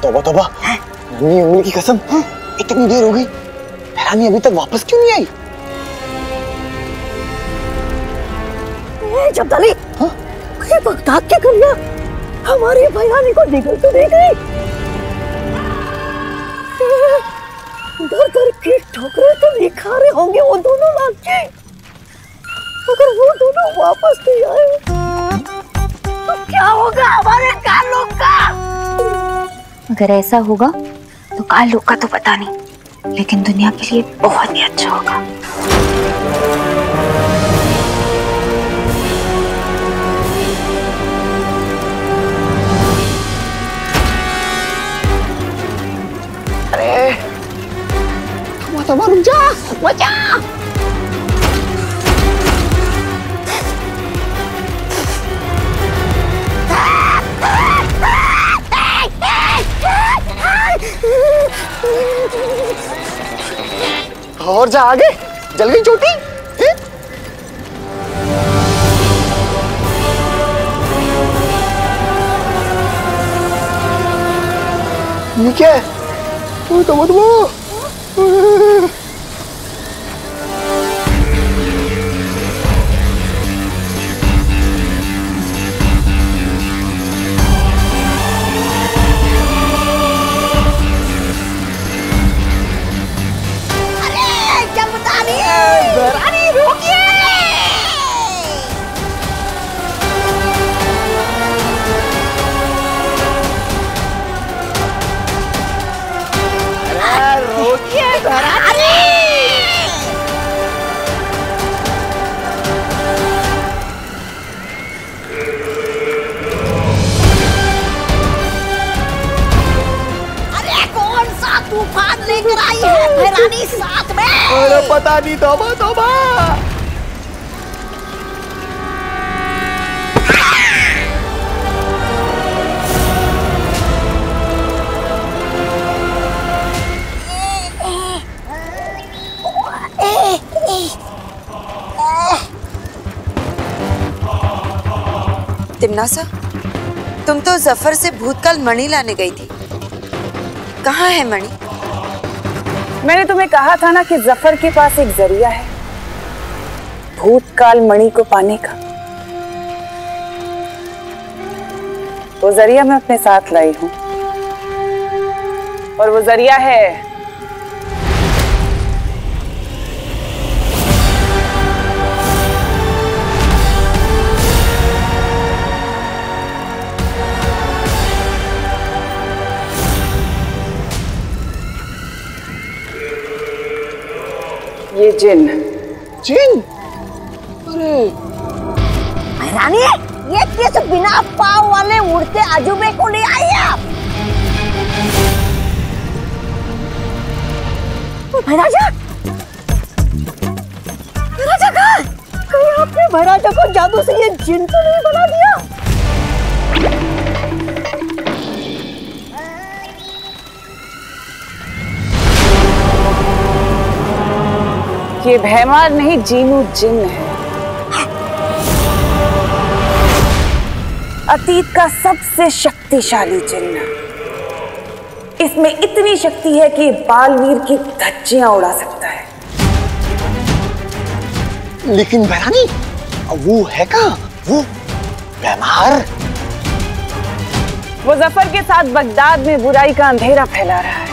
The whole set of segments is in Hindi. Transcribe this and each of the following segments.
तौबा तौबा, मम्मी उंगली की कसम, इतनी देर हो गई, रानी अभी तक वापस क्यों नहीं आई? जब्दाली, बगदाद की कन्या हमारी भैरानी को निकल तो नहीं गई? दर दर की ठोकरें तो नहीं खा रहे होंगे वो दोनों लड़के। अगर वो दोनों वापस नहीं आए तो क्या होगा हमारे कालों का? अगर ऐसा होगा तो कालों का तो पता नहीं, लेकिन दुनिया के लिए बहुत ही अच्छा होगा। अरे तुम रुक जा, बचा। और जा आगे, जल गई चोटी। ये क्या है? तो लेकर आई है भैरानी साथ में? अरे पता नहीं, तौबा तौबा। तिमनासा, तुम तो जफर से भूतकाल मणि लाने गई थी, कहाँ है मणि? मैंने तुम्हें कहा था ना कि जफर के पास एक जरिया है भूतकाल मणि को पाने का। वो जरिया मैं अपने साथ लाई हूं, और वो जरिया है ये जिन। जिन? अरे भैरानी, ये किस बिना पाँव वाले उड़ते अजूबे को ले आई आप? भैराजा, भैराजा कहाँ? कहीं आपने भैराजा को जादू से ये जिन तो नहीं बना दिया? ये भैमार नहीं, जीनू जिन है। अतीत का सबसे शक्तिशाली जिन। इसमें इतनी शक्ति है कि बालवीर की धज्जियां उड़ा सकता है। लेकिन भैरानी, वो है कहाँ? वो भैमार? वो जफर के साथ बगदाद में बुराई का अंधेरा फैला रहा है।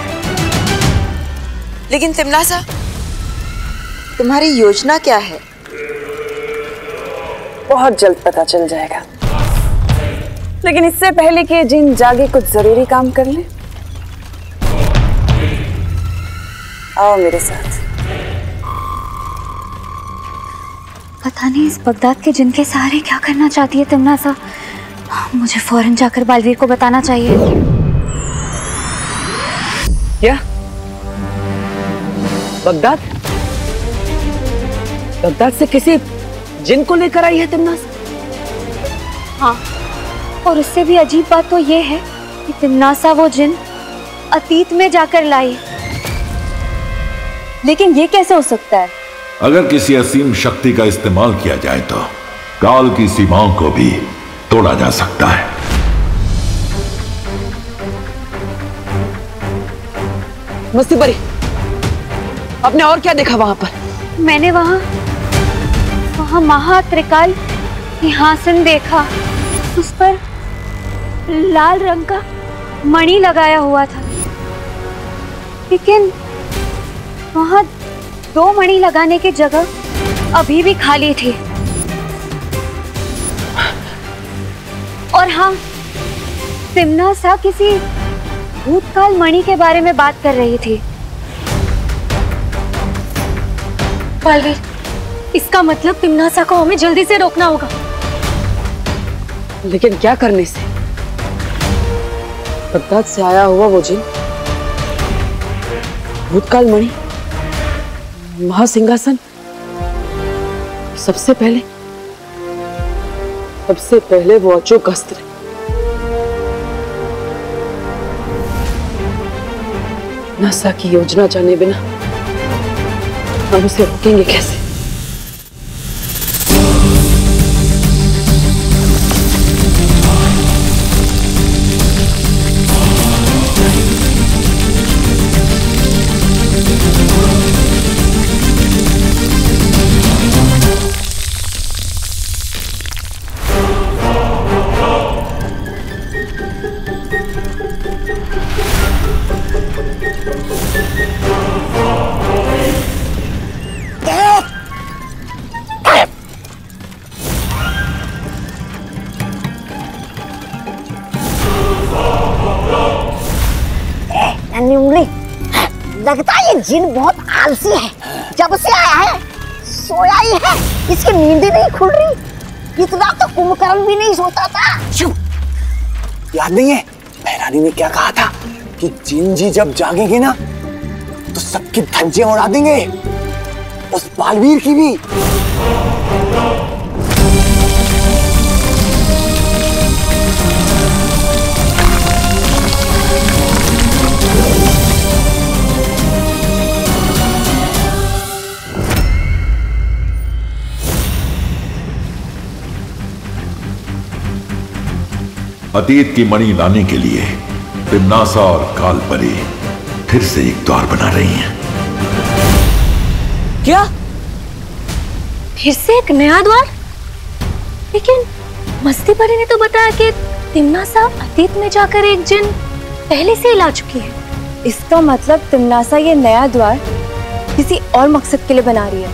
लेकिन तिमनासा, तुम्हारी योजना क्या है? बहुत जल्द पता चल जाएगा, लेकिन इससे पहले कि जिन जागे कुछ जरूरी काम कर ले। आओ मेरे साथ। पता नहीं इस बगदाद के जिन के सहारे क्या करना चाहती है तिमनासा। मुझे फौरन जाकर बालवीर को बताना चाहिए। क्या? बगदाद? बगदाद से किसी जिन को लेकर आई है तिमनासा? हाँ, और उससे भी अजीब बात तो ये है कि तिमनासा वो जिन अतीत में जाकर लाई। लेकिन ये कैसे हो सकता है? अगर किसी असीम शक्ति का इस्तेमाल किया जाए तो काल की सीमाओं को भी तोड़ा जा सकता है। मस्ती परी, आपने और क्या देखा वहां पर? मैंने वहां महात्रिकाल सिंहासन देखा। उस पर लाल रंग का मणि लगाया हुआ था, लेकिन वहां 2 मणि लगाने की जगह अभी भी खाली थी। और हाँ, तिम्नासा किसी भूतकाल मणि के बारे में बात कर रही थी। बालवीर, इसका मतलब तिम्नासा को हमें जल्दी से रोकना होगा। लेकिन क्या करने से? बगदाद से आया हुआ वो जिन, भूतकाल मणि, महासिंहासन, सबसे पहले वो अचूक अस्त्र। नासा की योजना जाने बिना हम उसे रोकेंगे कैसे? लगता है ये जिन बहुत आलसी है। जब से आया है सोया ही है, इसकी नींद ही नहीं खुल रही। इतना तो कुंभकर्ण भी नहीं सोता था। चुप, याद नहीं है महारानी ने क्या कहा था कि जिन जी जब जागेंगे ना तो सबकी धज्जियां उड़ा देंगे, उस बालवीर की भी। अतीत की मणि लाने के लिए तिम्नासा और कालपरी फिर से एक द्वार बना रही हैं। क्या? फिर से एक नया द्वार? लेकिन मस्ती परी ने तो बताया कि तिम्नासा अतीत में जाकर एक जिन पहले से ही ला चुकी है। इसका मतलब तिम्नासा ये नया द्वार किसी और मकसद के लिए बना रही है।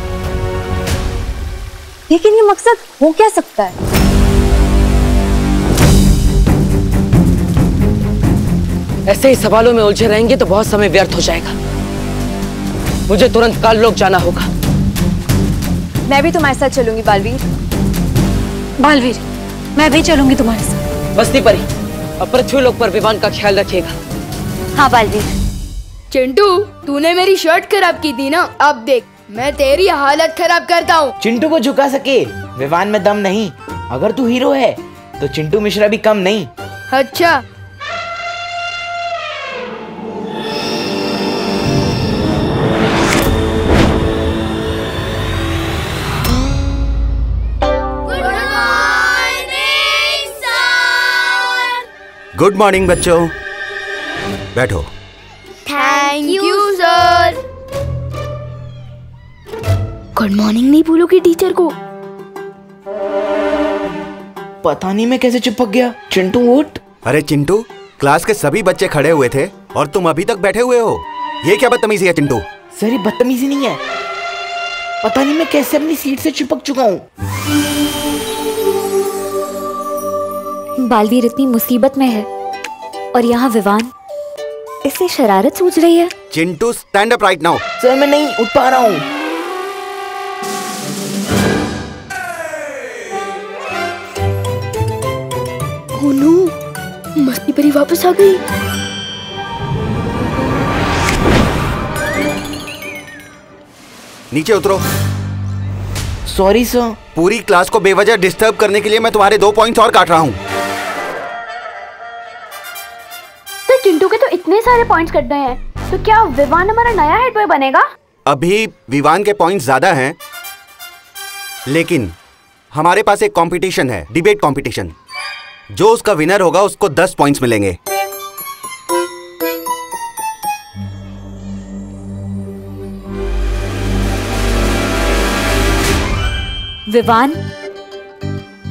लेकिन ये मकसद हो क्या सकता है? ऐसे ही सवालों में उलझे रहेंगे तो बहुत समय व्यर्थ हो जाएगा। मुझे तुरंत काललोक जाना होगा। मैं भी तुम्हारे साथ चलूंगी बालवीर। बालवीर, मैं भी चलूंगी तुम्हारे साथ। मस्ती परी, अब पृथ्वीलोक पर विमान का ख्याल रखिएगा। हाँ बालवीर। चिंटू, तूने मेरी शर्ट खराब की थी ना, अब देख मैं तेरी हालत खराब करता हूँ। चिंटू को झुका सके विमान में दम नहीं। अगर तू हीरो है तो चिंटू मिश्रा भी कम नहीं। अच्छा, गुड मॉर्निंग बच्चों, बैठो। Thank you sir. Good morning नहीं बोलोगे टीचर को? पता नहीं मैं कैसे चिपक गया। चिंटू उठ। अरे चिंटू, क्लास के सभी बच्चे खड़े हुए थे और तुम अभी तक बैठे हुए हो। ये क्या बदतमीजी है चिंटू? सर ये बदतमीजी नहीं है, पता नहीं मैं कैसे अपनी सीट से चिपक चुका हूँ। बालवीर इतनी मुसीबत में है और यहाँ विवान, इससे शरारत सूझ रही है। Chintu stand up right now. Sir मैं नहीं उठ पा रहा हूँ। ओह नो, मस्ती परी वापस आ गई। नीचे उतरो। Sorry sir. पूरी क्लास को बेवजह डिस्टर्ब करने के लिए मैं तुम्हारे 2 पॉइंट्स और काट रहा हूँ। तो चिंटू के तो इतने सारे पॉइंट्स कट गए हैं, तो क्या विवान हमारा नया हेड बॉय बनेगा? अभी विवान के पॉइंट्स ज्यादा हैं, लेकिन हमारे पास एक कंपटीशन है, डिबेट कंपटीशन। जो उसका विनर होगा उसको 10 पॉइंट्स मिलेंगे। विवान,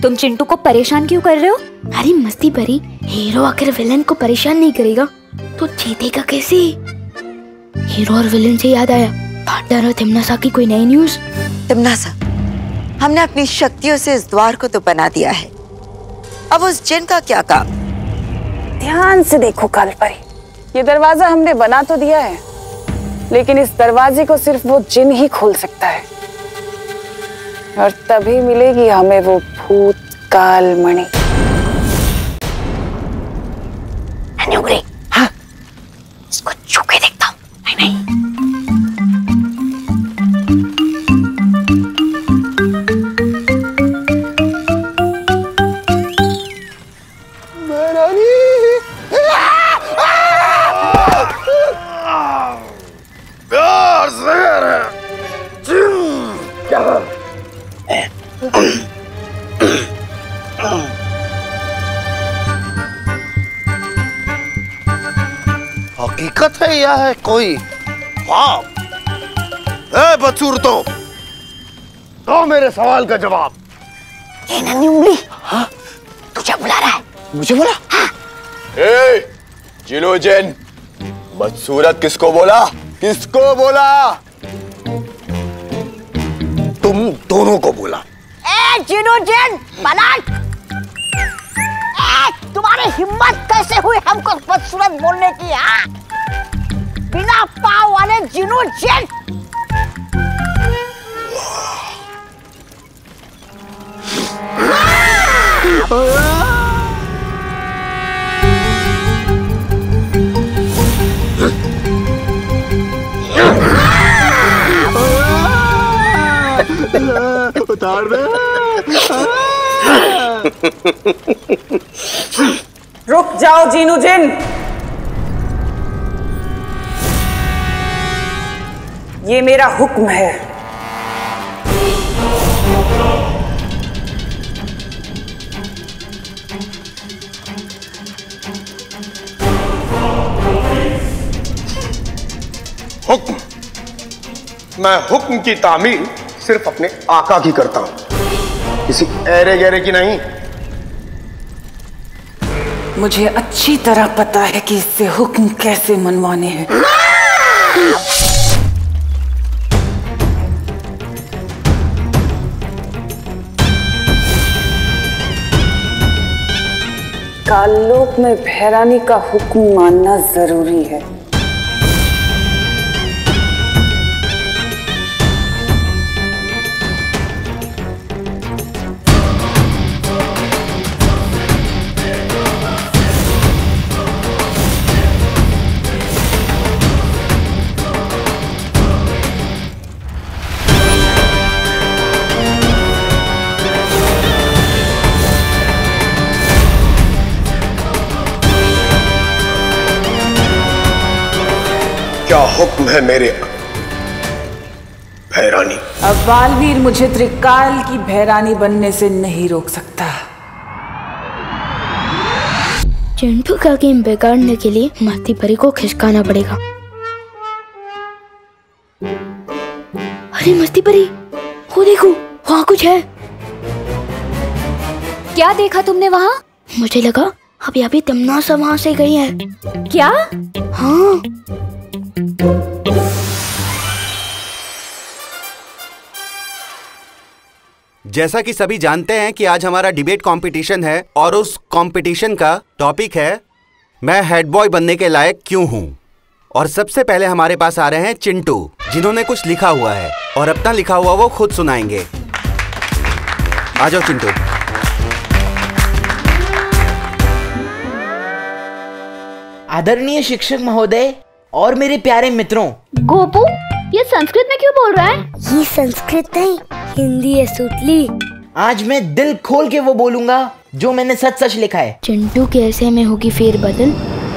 तुम चिंटू को परेशान क्यों कर रहे हो? अरे मस्ती भरी, हीरो आकर विलन को परेशान नहीं करेगा तो जीतेगा कैसे? हीरो और विलन से याद आया, पार्टनर और तिमनासा की कोई नई न्यूज? तिमनासा, हमने अपनी शक्तियों से इस द्वार को तो बना दिया है, अब उस जिन का क्या काम? ध्यान से देखो कालपरी, ये दरवाजा हमने बना तो दिया है, लेकिन इस दरवाजे को सिर्फ वो जिन ही खोल सकता है, और तभी मिलेगी हमें वो भूतकाल मणि। हाँ, इसको छू के देखता हूँ। नहीं हकीकत है या है कोई ख्वाब? बदसूरतों, दो मेरे सवाल का जवाब। ये नन्ही उंगली, हाँ, तुझे बुला रहा है। मुझे बोला? हाँ। जिनो जिन, बदसूरत किसको बोला? किसको बोला? तुम दोनों को बोला। जिनो जिन, पलट! तुम्हारी हिम्मत कैसे हुई हमको बदसूरत बोलने की? हाँ, बिना पाँव वाले जिनो जिन! उतार दे। रुक जाओ जीनू जिन, ये मेरा हुक्म है। हुक्म? मैं हुक्म की तामील सिर्फ अपने आका की करता हूं, किसी ऐरे गहरे की नहीं। मुझे अच्छी तरह पता है कि इससे हुक्म कैसे मनवाने हैं। काललोक में भैरानी का हुक्म मानना जरूरी है। क्या हुक्म है मेरे भैरानी? अब बालवीर मुझे त्रिकाल की भैरानी बनने से नहीं रोक सकता। चिंटू का गेम बिगाड़ने के लिए मस्ती परी को खिसकाना पड़ेगा। अरे मस्ती परी, वो देखो, वहाँ कुछ है। क्या देखा तुमने वहाँ? मुझे लगा अभी तिमनासा वहाँ से गई है। क्या? हाँ। जैसा कि सभी जानते हैं कि आज हमारा डिबेट कंपटीशन है और उस कंपटीशन का टॉपिक है मैं हेड बॉय बनने के लायक क्यों हूं। और सबसे पहले हमारे पास आ रहे हैं चिंटू, जिन्होंने कुछ लिखा हुआ है और अपना लिखा हुआ वो खुद सुनाएंगे। आ जाओ चिंटू। आदरणीय शिक्षक महोदय और मेरे प्यारे मित्रों। गोपू, ये संस्कृत में क्यों बोल रहा है? ये संस्कृत नहीं, हिंदी है सुतली। आज मैं दिल खोल के वो बोलूंगा जो मैंने सच सच लिखा है। चिंटू के ऐसे में होगी फेरबदल,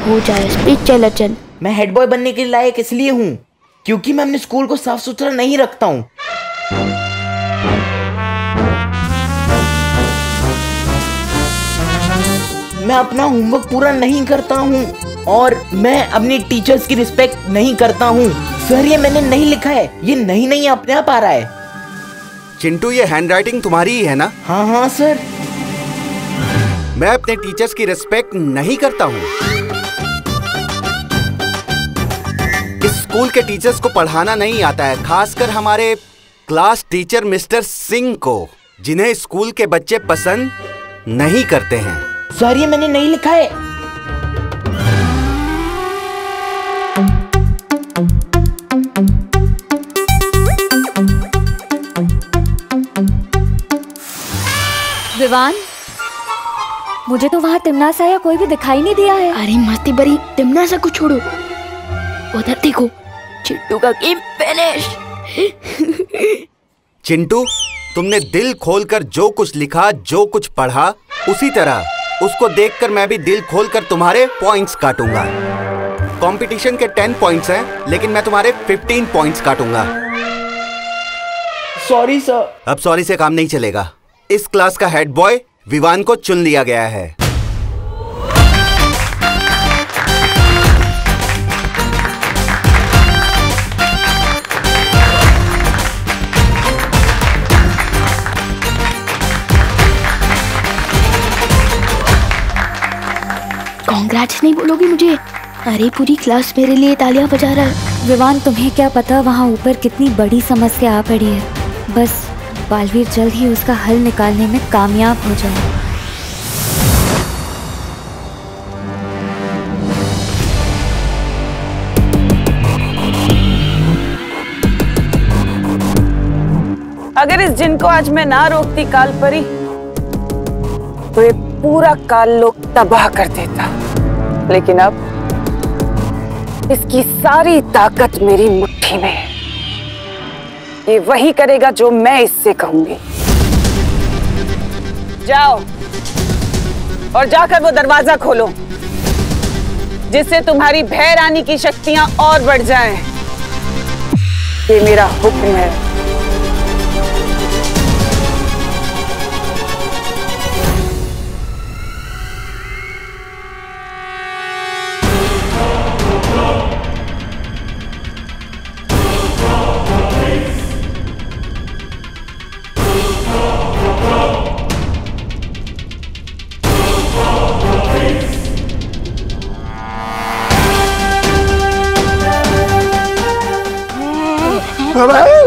हो जाए स्पीच चल। मैं हेड बॉय बनने के लायक इसलिए हूँ क्योंकि मैं अपने स्कूल को साफ सुथरा नहीं रखता हूँ। मैं अपना होमवर्क पूरा नहीं करता हूँ और मैं अपनी टीचर्स की रिस्पेक्ट नहीं करता हूँ। सर, ये मैंने नहीं लिखा है, ये नहीं अपने आप आ रहा है। चिंटू, ये हैंडराइटिंग तुम्हारी ही है ना? हाँ हाँ सर। मैं अपने टीचर्स की रिस्पेक्ट नहीं करता हूँ। इस स्कूल के टीचर्स को पढ़ाना नहीं आता है, खासकर हमारे क्लास टीचर मिस्टर सिंह को, जिन्हें स्कूल के बच्चे पसंद नहीं करते हैं। सर ये मैंने नहीं लिखा है। विवान, मुझे तो वहाँ तिमनासा या कोई भी दिखाई नहीं दिया है। अरे मस्ती बरी, तिमनासा को छोड़ो, उधर देखो, चिंटू का गेम फिनिश। चिंटू, तुमने दिल खोलकर जो कुछ लिखा, जो कुछ पढ़ा, उसी तरह उसको देखकर मैं भी दिल खोलकर तुम्हारे पॉइंट्स काटूंगा। कंपटीशन के 10 पॉइंट्स हैं, लेकिन मैं तुम्हारे 15 पॉइंट्स काटूंगा। Sorry sir. अब सॉरी से काम नहीं चलेगा। इस क्लास का हेड बॉय विवान को चुन लिया गया है। कांग्रेट्स नहीं बोलोगी मुझे? अरे पूरी क्लास मेरे लिए तालियां बजा रहा है। विवान, तुम्हें क्या पता वहाँ ऊपर कितनी बड़ी समस्या आ पड़ी है। बस बालवीर जल्द ही उसका हल निकालने में कामयाब हो जाए। अगर इस जिन को आज मैं ना रोकती काल परी, तो ये पूरा काल लोक तबाह कर देता। लेकिन अब इसकी सारी ताकत मेरी मुट्ठी में है। ये वही करेगा जो मैं इससे कहूंगी। जाओ और जाकर वो दरवाजा खोलो, जिससे तुम्हारी भय रानी की शक्तियां और बढ़ जाएं। ये मेरा हुक्म है।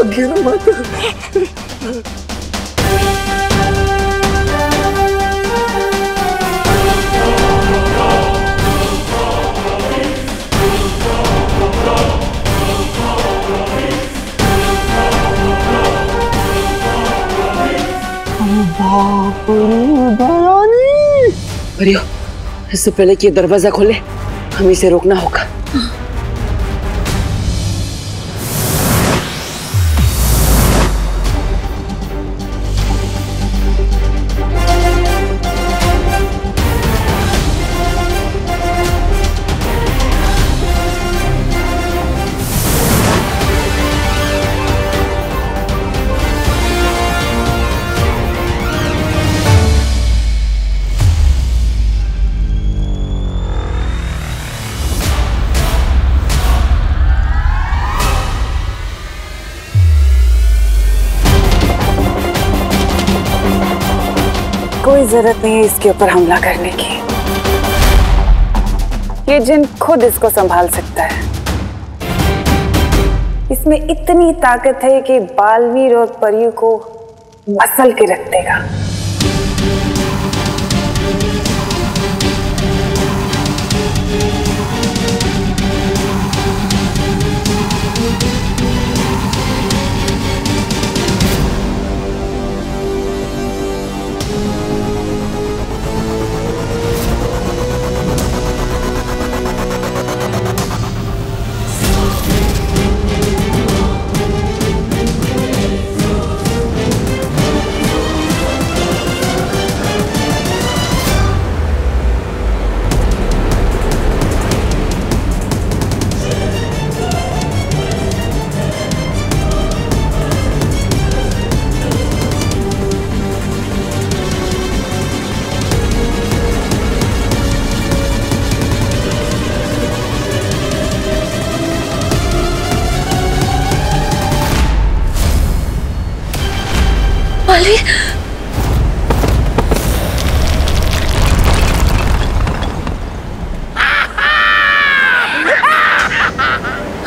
गिर मत। परियो, इससे पहले कि ये दरवाजा खोले, हमें इसे रोकना होगा। कोई जरूरत नहीं है इसके ऊपर हमला करने की। ये जिन खुद इसको संभाल सकता है। इसमें इतनी ताकत है कि बालवीर और परियों को मसल के रख देगा।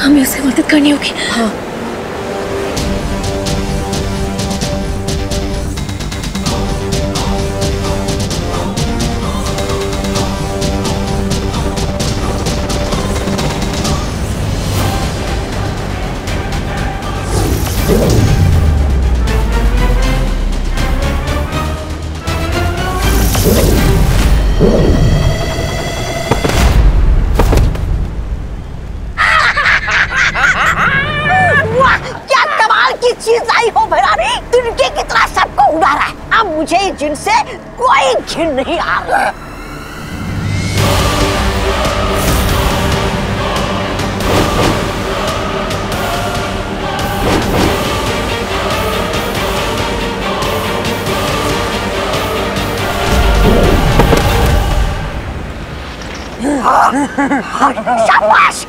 हमें उसे मदद करनी होगी। हाँ। चीज आई हो भैरानी, तिनके की तरह सबको उड़ा रहा है। अब मुझे जिनसे कोई घिन नहीं आ रहा। शाबाश।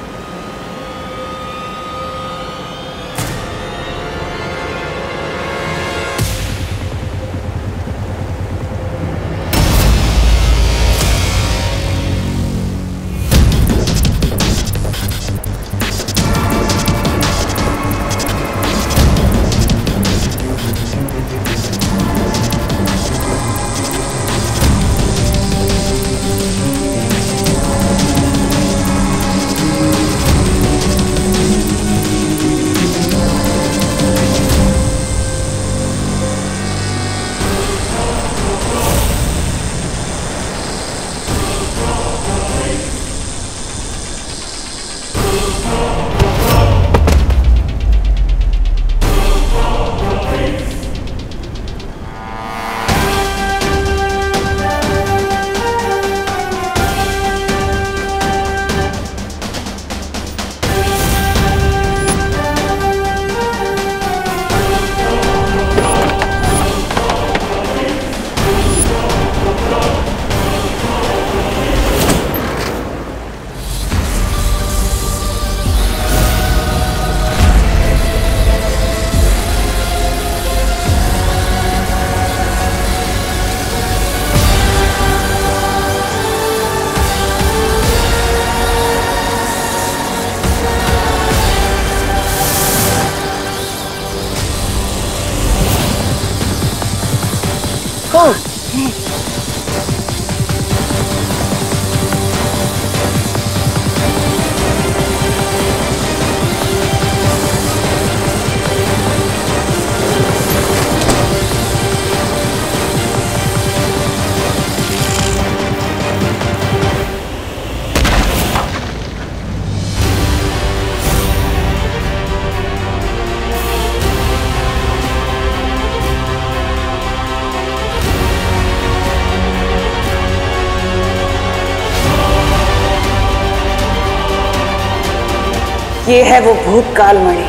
ये है वो भूतकाल मणि।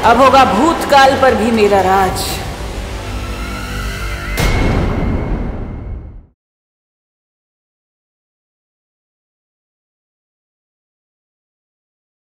अब होगा भूतकाल पर भी मेरा राज।